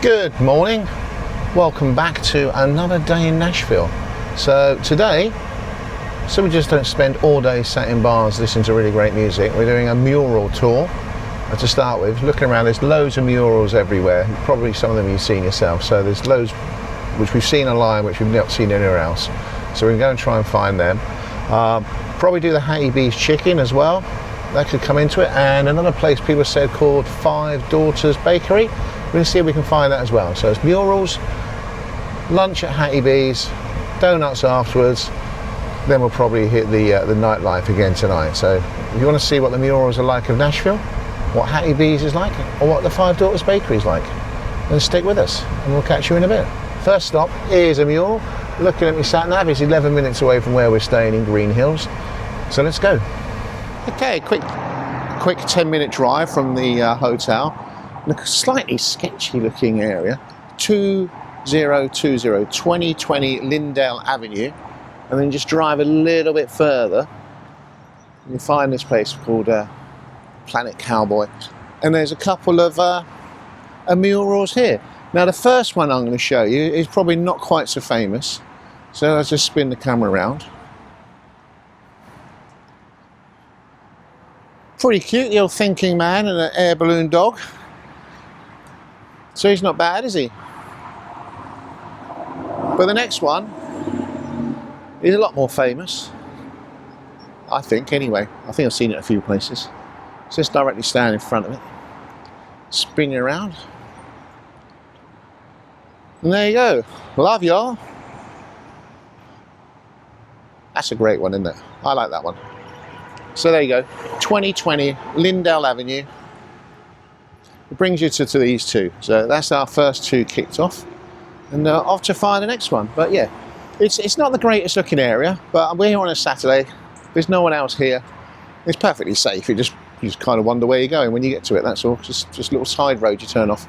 Good morning, welcome back to another day in Nashville. So today, so we just don't spend all day sat in bars listening to really great music. We're doing a mural tour. To start with, looking around, there's loads of murals everywhere. Probably some of them you've seen yourself. So there's loads which we've seen online, which we've not seen anywhere else. So we can go and try and find them. Probably do the Hattie B's chicken as well. That could come into it. And another place people said called Five Daughters Bakery. We're going to see if we can find that as well. So it's murals, lunch at Hattie B's, donuts afterwards. Then we'll probably hit the nightlife again tonight. So if you want to see what the murals are like of Nashville, what Hattie B's is like, or what the Five Daughters Bakery is like, then stick with us and we'll catch you in a bit. First stop is a mural. Looking at me sat nav, it's 11 minutes away from where we're staying in Green Hills. So let's go. Okay, quick 10-minute drive from the hotel. Look, a slightly sketchy looking area. 2020 Lindale Avenue. And then just drive a little bit further. You find this place called Planet Cowboy. And there's a couple of murals here. Now the first one I'm going to show you is probably not quite so famous. So I'll just spin the camera around. Pretty cute, the old thinking man and an air balloon dog. So he's not bad, is he? But the next one is a lot more famous. I think, anyway. I think I've seen it a few places. So just directly stand in front of it. Spin it around. And there you go. Love y'all. That's a great one, isn't it? I like that one. So there you go. 2020 Lindale Avenue. It brings you to these two. So that's our first two kicked off. And off to find the next one. But yeah, it's not the greatest looking area, but we're here on a Saturday. There's no one else here. It's perfectly safe. You just kind of wonder where you're going when you get to it, that's all. Just a little side road you turn off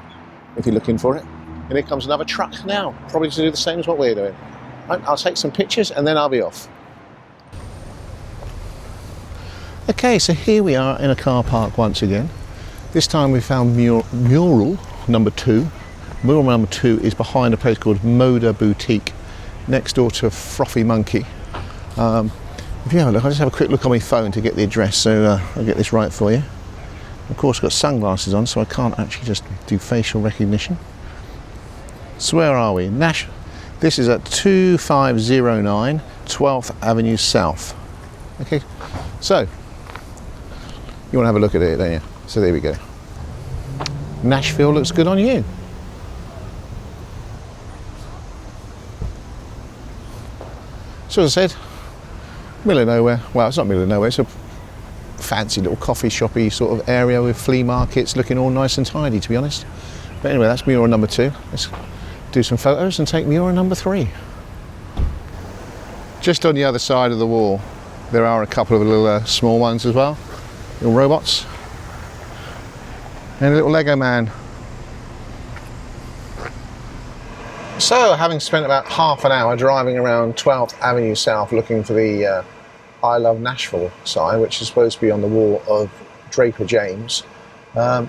if you're looking for it. And here comes another truck now, probably to do the same as what we're doing. Right, I'll take some pictures and then I'll be off. Okay, so here we are in a car park once again. This time we found mural number 2. Mural number 2 is behind a place called Moda Boutique, next door to Frothy Monkey. If you have a look, I'll just have a quick look on my phone to get the address, so I'll get this right for you. Of course, I've got sunglasses on, so I can't actually just do facial recognition. So where are we? This is at 2509 12th Avenue South. Okay, so you want to have a look at it, don't you? So there we go. Nashville looks good on you. So as I said, middle of nowhere. Well, it's not middle of nowhere, it's a fancy little coffee shoppy sort of area with flea markets looking all nice and tidy, to be honest. But anyway, that's mural number 2. Let's do some photos and take mural number 3. Just on the other side of the wall, there are a couple of little small ones as well. Little robots. And a little Lego man. So, having spent about half an hour driving around 12th Avenue South looking for the I Love Nashville sign, which is supposed to be on the wall of Draper James, A,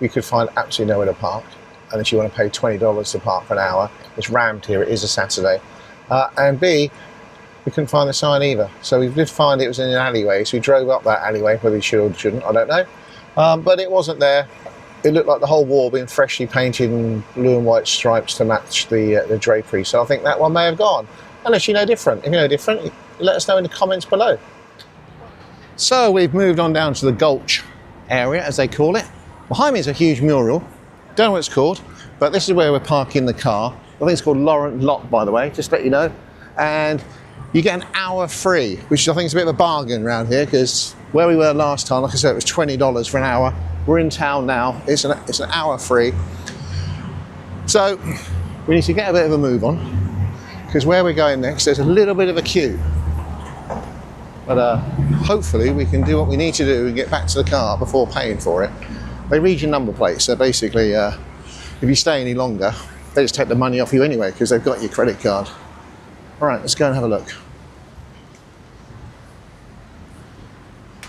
you could find absolutely nowhere to park, unless you want to pay $20 to park for an hour. It's rammed here, it is a Saturday. And B, we couldn't find the sign either. So we did find it was in an alleyway, so we drove up that alleyway, whether we should or shouldn't, I don't know. But it wasn't there. It looked like the whole wall being freshly painted in blue and white stripes to match the drapery. So I think that one may have gone. Unless you know different. If you know different, let us know in the comments below. So we've moved on down to the Gulch area, as they call it. Behind me is a huge mural. Don't know what it's called, but this is where we're parking the car. I think it's called Laurent Lot, by the way, just to let you know. And you get an hour free, which I think is a bit of a bargain around here, because where we were last time, like I said, it was $20 for an hour. We're in town now, it's an hour free. So we need to get a bit of a move on, because where we're going next, there's a little bit of a queue. But hopefully we can do what we need to do and get back to the car before paying for it. They read your number plate, so basically if you stay any longer, they just take the money off you anyway, because they've got your credit card. All right, let's go and have a look.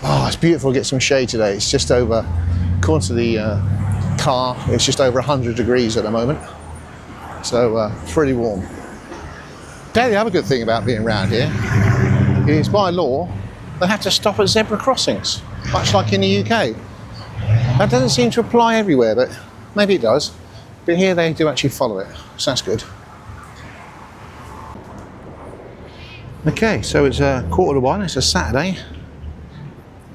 Oh, it's beautiful to get some shade today. It's just over, according to the car. It's just over 100 degrees at the moment, so pretty warm. Now, the other good thing about being around here is, by law, they have to stop at zebra crossings, much like in the UK. That doesn't seem to apply everywhere, but maybe it does. But here they do actually follow it, so that's good. Okay, so it's 1:15, it's a Saturday.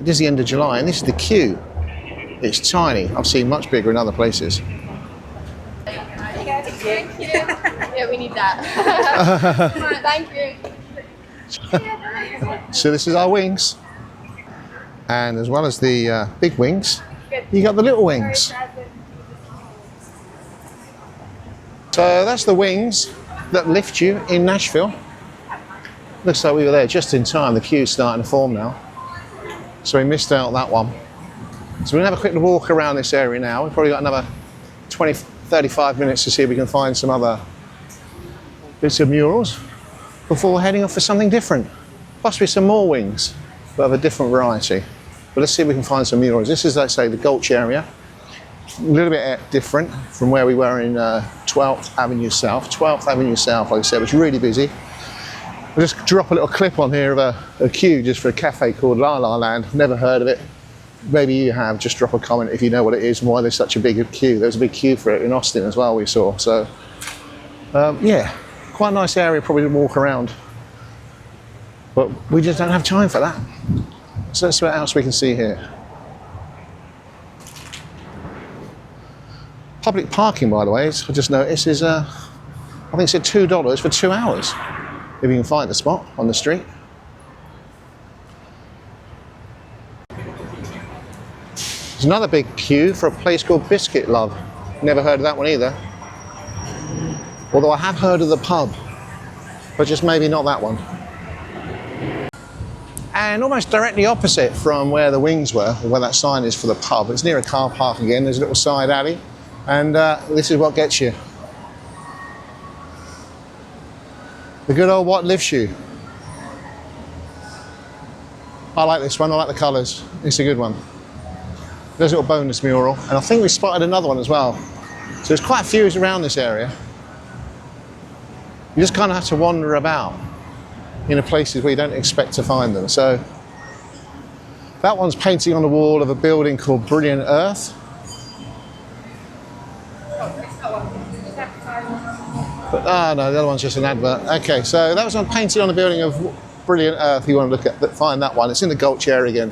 It is the end of July, and this is the queue. It's tiny. I've seen much bigger in other places. Thank you. Yeah, we need that. Thank you. So this is our wings. And as well as the big wings, you got the little wings. So that's the wings that lift you in Nashville. Looks like we were there just in time. The queue's starting to form now. So we missed out that one. So we're going to have a quick walk around this area now. We've probably got another 20, 35 minutes to see if we can find some other bits of murals before heading off for something different. Possibly some more wings, but of a different variety. But let's see if we can find some murals. This is, let's say, the Gulch area. A little bit different from where we were in 12th Avenue South. 12th Avenue South, like I said, was really busy. We'll just drop a little clip on here of a queue just for a cafe called La La Land. Never heard of it. Maybe you have. Just drop a comment if you know what it is and why there's such a big queue. There was a big queue for it in Austin as well, we saw. So, yeah, quite a nice area probably to walk around. But we just don't have time for that. So let's see what else we can see here. Public parking, by the way, I just noticed, is, I think it said $2 for 2 hours. If you can find a spot on the street. There's another big queue for a place called Biscuit Love. Never heard of that one either. Although I have heard of the pub, but just maybe not that one. And almost directly opposite from where the wings were, or where that sign is for the pub, it's near a car park again. There's a little side alley, and this is what gets you. The good old what lifts you. I like this one, I like the colours. It's a good one. There's a little bonus mural, and I think we spotted another one as well. So there's quite a few around this area. You just kind of have to wander about in places where you don't expect to find them. So that one's painting on the wall of a building called Brilliant Earth. But, no, the other one's just an advert. Okay, so that was painted on the building of Brilliant Earth. You want to look at that, find that one. It's in the Gulch area again.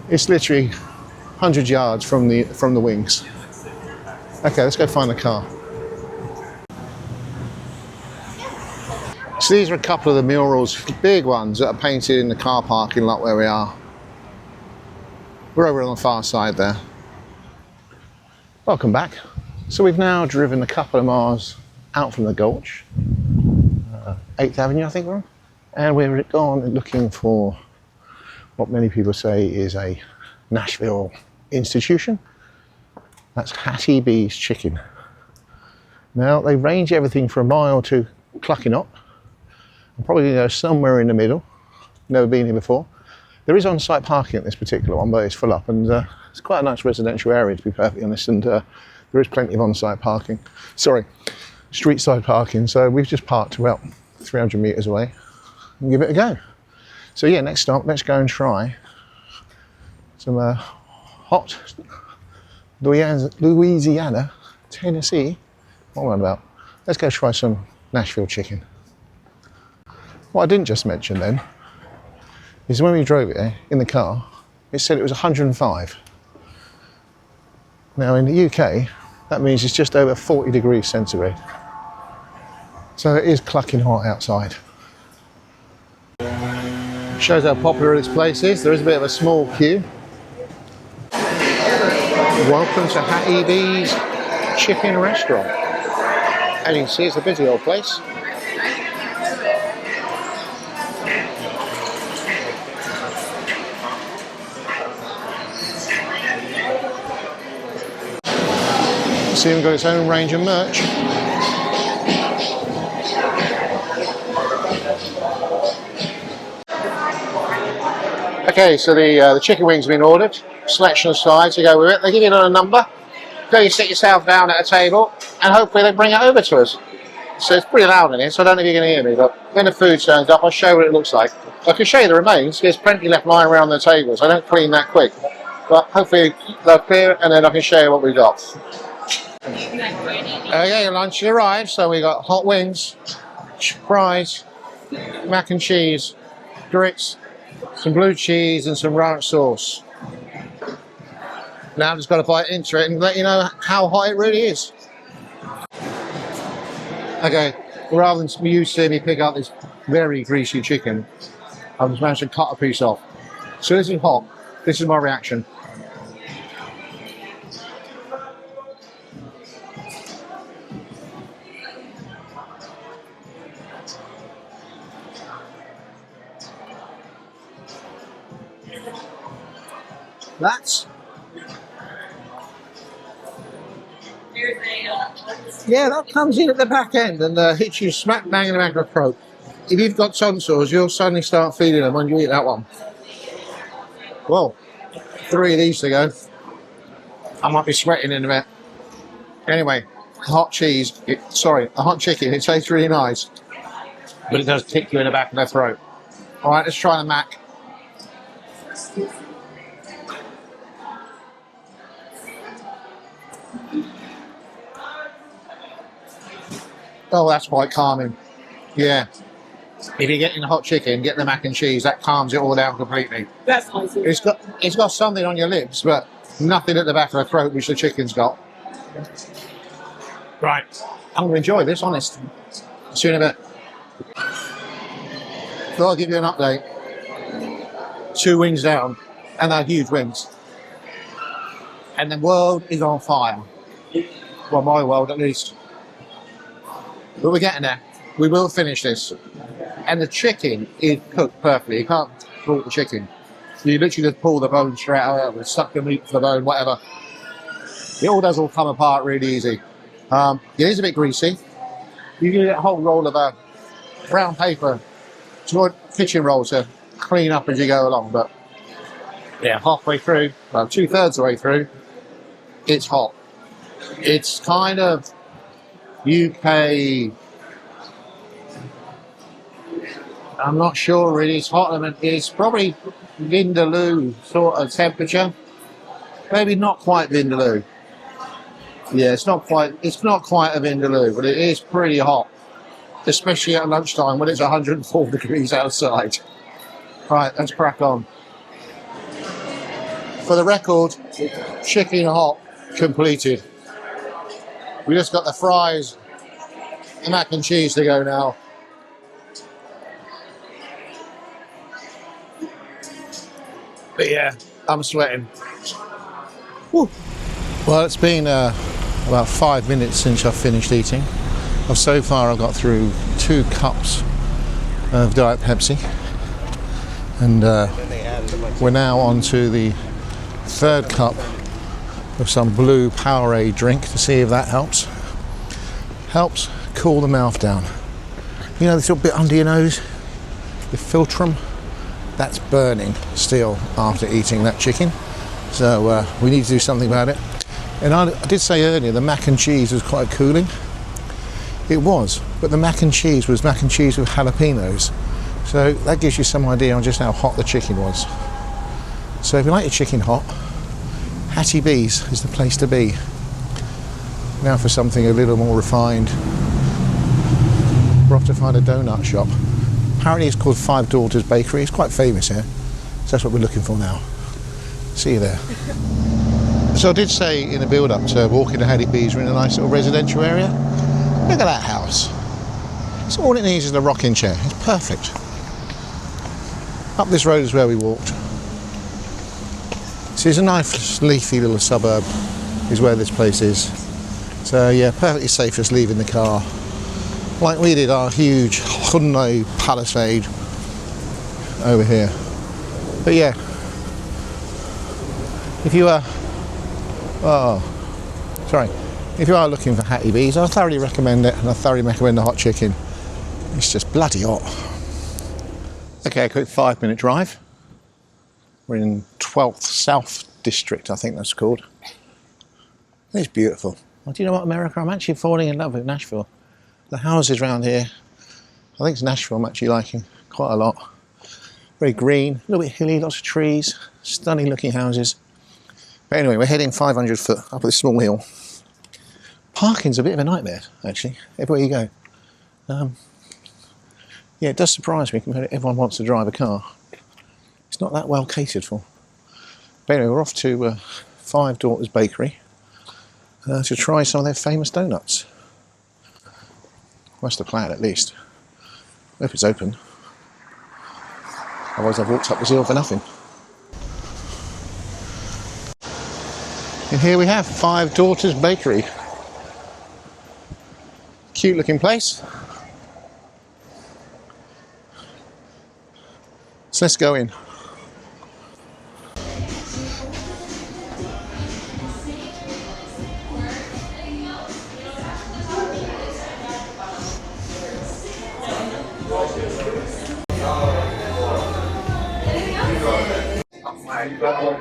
It's literally 100 yards from the wings. Okay, let's go find the car. So these are a couple of the murals, big ones that are painted in the car parking lot where we are. We're over on the far side there. Welcome back. So we've now driven a couple of miles out from the Gulch, 8th Avenue I think we're on, and we're gone looking for what many people say is a Nashville institution. That's Hattie B's Chicken. Now they range everything from a mile to Cluckinot. I'm probably going to go somewhere in the middle. Never been here before. There is on-site parking at this particular one, but it's full up, and it's quite a nice residential area to be perfectly honest, and there is plenty of on-site parking. Sorry, street-side parking. So we've just parked about 300 metres away and give it a go. So yeah, next stop, let's go and try some hot Louisiana, Tennessee. What am I on about? Let's go try some Nashville chicken. What I didn't just mention then is when we drove it in the car, it said it was 105. Now in the UK, that means it's just over 40 degrees centigrade. So it is clucking hot outside. Shows how popular this place is. There is a bit of a small queue. Welcome to Hattie B's Chicken Restaurant. As you can see, it's a busy old place. It's even got its own range of merch. Okay, so the chicken wings have been ordered. Selection of sides to go with it. They give you a number. So you sit yourself down at a table and hopefully they bring it over to us. So it's pretty loud in here, so I don't know if you can hear me, but when the food turns up, I'll show you what it looks like. I can show you the remains. There's plenty left lying around the tables. I don't clean that quick. But hopefully they'll clear and then I can show you what we've got. Okay, lunch arrived. So we got hot wings, fries, mac and cheese, grits, some blue cheese and some ranch sauce. Now I've just got to bite into it and let you know how hot it really is. Okay, rather than you see me pick up this very greasy chicken, I've just managed to cut a piece off. So this is hot. This is my reaction. That's... yeah, that comes in at the back end and hits you smack bang in the back of the throat. If you've got tonsils, you'll suddenly start feeling them when you eat that one. Well, 3 of these to go. I might be sweating in a bit. Anyway, hot cheese, a hot chicken, it tastes really nice, but it does kick you in the back of the throat. All right, let's try the mac. Oh, that's quite calming. Yeah. If you're getting the hot chicken, get the mac and cheese. That calms it all down completely. That's nice. It's got something on your lips, but nothing at the back of the throat, which the chicken's got. Right. I'm going to enjoy this, honest. See you in a bit. So I'll give you an update. 2 wings down, and they're huge wings. And the world is on fire. Well, my world at least. But we're getting there. We will finish this. And the chicken is cooked perfectly. You can't pull the chicken. You literally just pull the bone straight out and suck the meat from the bone, whatever. It all does come apart really easy. It is a bit greasy. You can get a whole roll of brown paper, kitchen roll to clean up as you go along. But yeah, halfway through, well, 2/3 of the way through, it's hot. It's kind of UK... I'm not sure really. It's hot. I mean, it's probably Vindaloo sort of temperature. Maybe not quite Vindaloo. Yeah, it's not quite a Vindaloo, but it is pretty hot, especially at lunchtime when it's 104 degrees outside. Right, let's crack on. For the record, chicken hot completed. We just got the fries and mac and cheese to go now. But yeah, I'm sweating. Woo. Well, it's been about 5 minutes since I've finished eating. So far I've got through 2 cups of Diet Pepsi. And we're now on to the 3rd cup of some blue Powerade drink to see if that helps. Helps cool the mouth down. You know this little bit under your nose? The philtrum? That's burning still after eating that chicken. So we need to do something about it. And I did say earlier the mac and cheese was quite cooling. It was, but the mac and cheese was mac and cheese with jalapenos. So that gives you some idea on just how hot the chicken was. So if you like your chicken hot, Hattie B's is the place to be. Now for something a little more refined, we're off to find a donut shop. Apparently it's called Five Daughters Bakery. It's quite famous here. So that's what we're looking for now. See you there. So I did say in the build-up to walking to Hattie B's, we're in a nice little residential area. Look at that house. So all it needs is a rocking chair. It's perfect. Up this road is where we walked. So it's a nice leafy little suburb is where this place is. So yeah, perfectly safe just leaving the car. Like we did our huge Hyundai Palisade over here. But yeah, if you are, if you are looking for Hattie B's, I thoroughly recommend it, and I thoroughly recommend the hot chicken. It's just bloody hot. Okay, a quick 5-minute drive. We're in 12th South District, I think that's called. It's beautiful. Well, do you know what, America? I'm actually falling in love with Nashville. The houses around here, I think it's Nashville I'm actually liking quite a lot. Very green, a little bit hilly, lots of trees, stunning looking houses. But anyway, we're heading 500 foot up this small hill. Parking's a bit of a nightmare, actually, everywhere you go. Yeah, it does surprise me compared to everyone wants to drive a car. It's not that well catered for. But anyway, we're off to Five Daughters Bakery to try some of their famous donuts. That's the plan, at least. I hope it's open. Otherwise I've walked up this hill for nothing. And here we have Five Daughters Bakery. Cute looking place. So let's go in.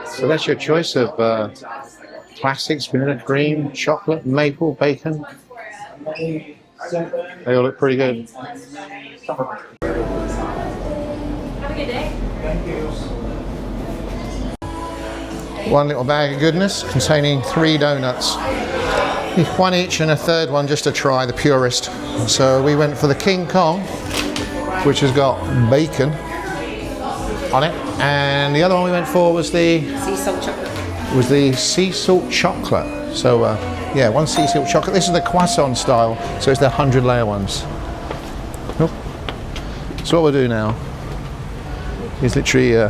So that's your choice of classic, vanilla cream, chocolate, maple, bacon. They all look pretty good. Have a good day. Thank you. One little bag of goodness containing 3 donuts. One each and a third one just to try, the purest. So we went for the King Kong, which has got bacon on it, and the other one we went for was the Sea salt chocolate. sea salt chocolate. So yeah, one sea salt chocolate. This is the croissant style, so it's the 100 layer ones. Nope. So what we'll do now is literally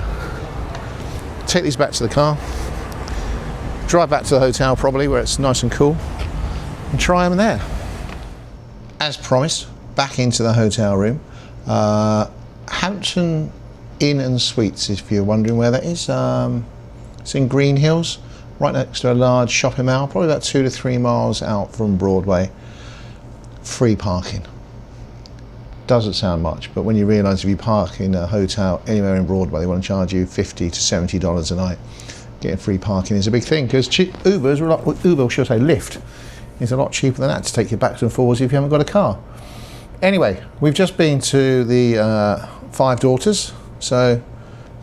take these back to the car, drive back to the hotel probably where it's nice and cool, and try them there. As promised, back into the hotel room. Hampton Inn and Suites, if you're wondering where that is. It's in Green Hills, right next to a large shopping mall, probably about 2 to 3 miles out from Broadway. Free parking. Doesn't sound much, but when you realise if you park in a hotel anywhere in Broadway, they want to charge you $50 to $70 a night. Getting free parking is a big thing, because Uber, should I say Lyft, is a lot cheaper than that to take you back and forwards if you haven't got a car. Anyway, we've just been to the Five Daughters, so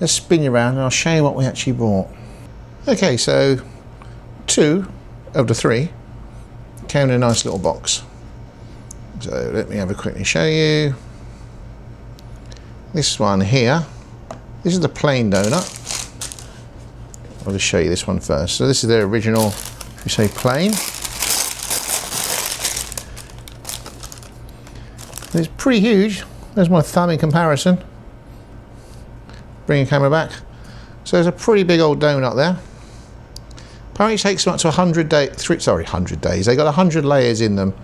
let's spin you around and I'll show you what we actually bought. Okay, so 2 of the 3 came in a nice little box. So let me have a quickly show you. This one here, this is the plain donut. I'll just show you this one first. So this is their original, if you say plain. It's pretty huge. There's my thumb in comparison. Bring your camera back. So there's a pretty big old donut there. Apparently it takes them up to 100 days. They got 100 layers in them,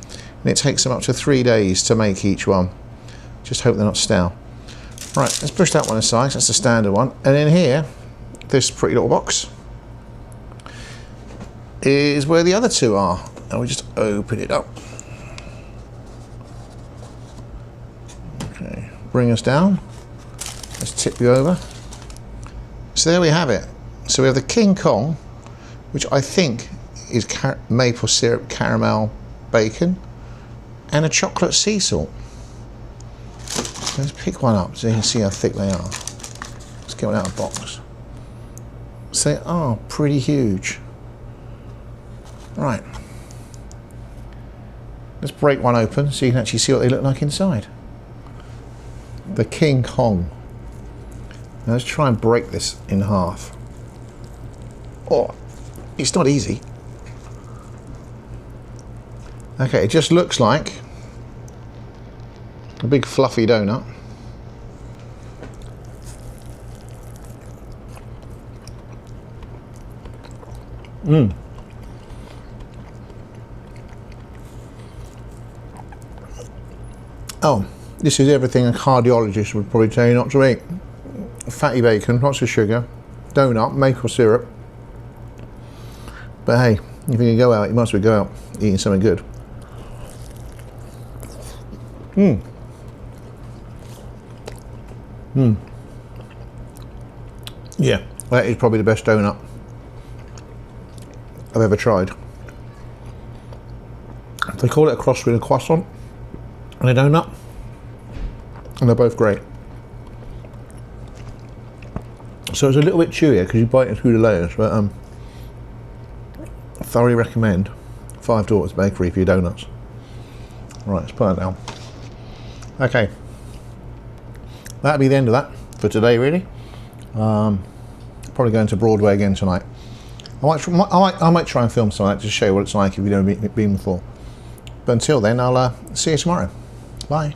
and it takes them up to 3 days to make each one. Just hope they're not stale. Right, let's push that one aside. That's the standard one. And in here, this pretty little box is where the other 2 are. And we just open it up. Okay, bring us down. Let's tip you over. So there we have it. So we have the King Kong, which I think is maple syrup, caramel, bacon, and a chocolate sea salt. So let's pick one up so you can see how thick they are. Let's get one out of the box. So they are pretty huge. Right. Let's break one open so you can actually see what they look like inside. The King Kong. Now let's try and break this in half. Oh, it's not easy. Okay, it just looks like a big fluffy donut. Oh, this is everything a cardiologist would probably tell you not to eat. Fatty bacon, lots of sugar, donut, maple syrup. But hey, if you can go out, you might as well go out eating something good. Yeah, that is probably the best donut I've ever tried. They call it a cross between a croissant and a donut, and they're both great. So it's a little bit chewier because you bite it through the layers, but thoroughly recommend Five Daughters Bakery for your donuts. Right, let's put that down. Okay, that'll be the end of that for today, really. Probably going to Broadway again tonight. I might try and film some of that to show you what it's like if you've never been before. But until then, I'll see you tomorrow. Bye.